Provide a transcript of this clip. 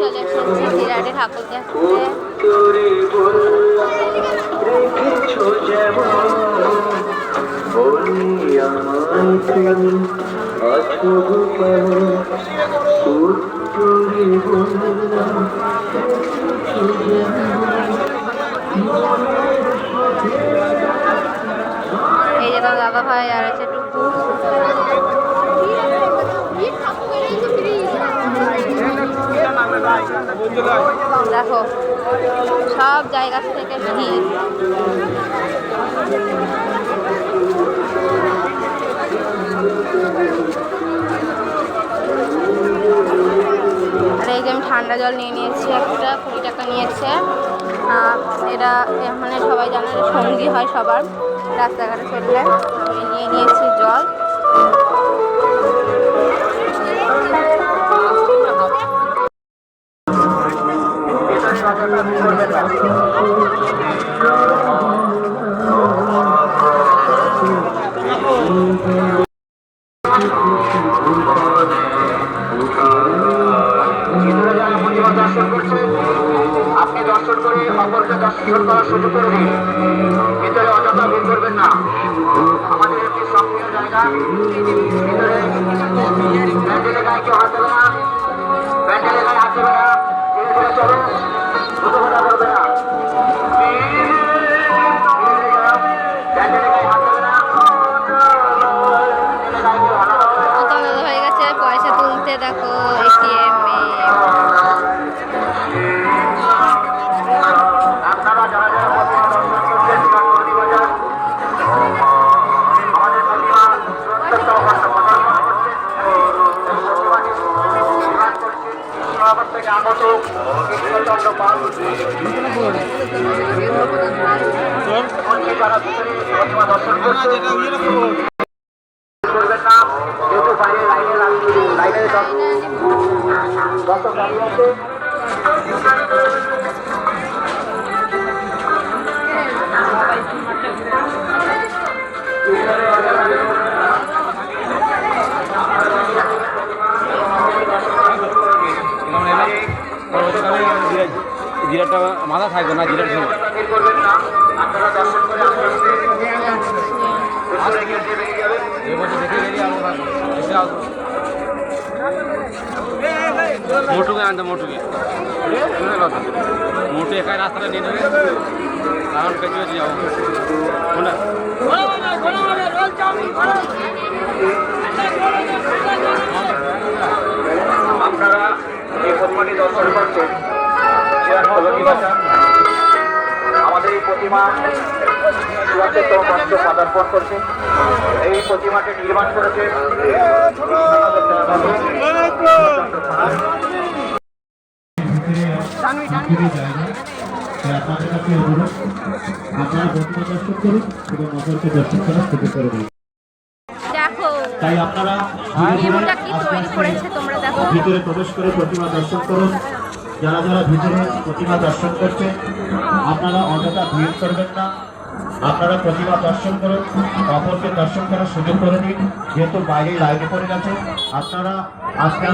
চলে এসেছি জিরাটে ঠাকুর দেখতে। এই যে দাদা ভাই আর আছে টুকু। দেখো সব জায়গা থেকে ভিড়। আর এই যে আমি ঠান্ডা জল নিয়ে নিয়েছি, একটা 20 টাকা নিয়েছে। এটা মানে সবাই জানে সঙ্গী হয় সবার রাস্তাঘাটে চললে। আমি নিয়ে নিয়েছি জল। আপনি দর্শন করে অপরকে দর্শন করার সুযোগ করে দিন। ভিতরে অযথা ভিড় করবেন না। আমাদের একটি সক্রিয় জায়গা। ভিতরে ব্যান্ডেলে গায়ে কেউ হাত দেবে না, ব্যান্ডেলে গায়ে হাত দেবে না। ধীরে ধীরে চলো, দ্রুত কথা করবে না। ব্যান্ডেলে গায়ে হাত দেবে না, গায়ে কেউ হাত হয়ে গেছে পয়সা তুলতে। দেখো এটিএম জিরাটা মাথা থাকবে না, জিরার সময় মোটুকে আনতে মোটুকে মোটু একাই রাস্তাটা নিয়ে নেবে, কারণ পেঁচে যাবো আপনারা এই প্রতিমাটি দর্শন করছেন। আমাদের এই প্রতিমা ৭৪তম বর্ষ পদার্পণ করছে। এই প্রতিমাটি নির্মাণ করেছে আপনাদের কাছে অনুরোধ, আপনারা প্রতিমা দর্শন করুন এবং অপরকে দর্শন করার সুযোগ করে দিন। তাই আপনারা ভিতরে প্রবেশ করে প্রতিমা দর্শন করুন। যারা যারা ভিতরে প্রতিমা দর্শন করছেন আপনারা অযথা ভিড় করবেন না। আপনারা প্রতিমা দর্শন করুন, অপরকে দর্শন করার সুযোগ করে দিন। যেহেতু বাইরে লাইনে পড়ে গেছে, আপনারা আস্তে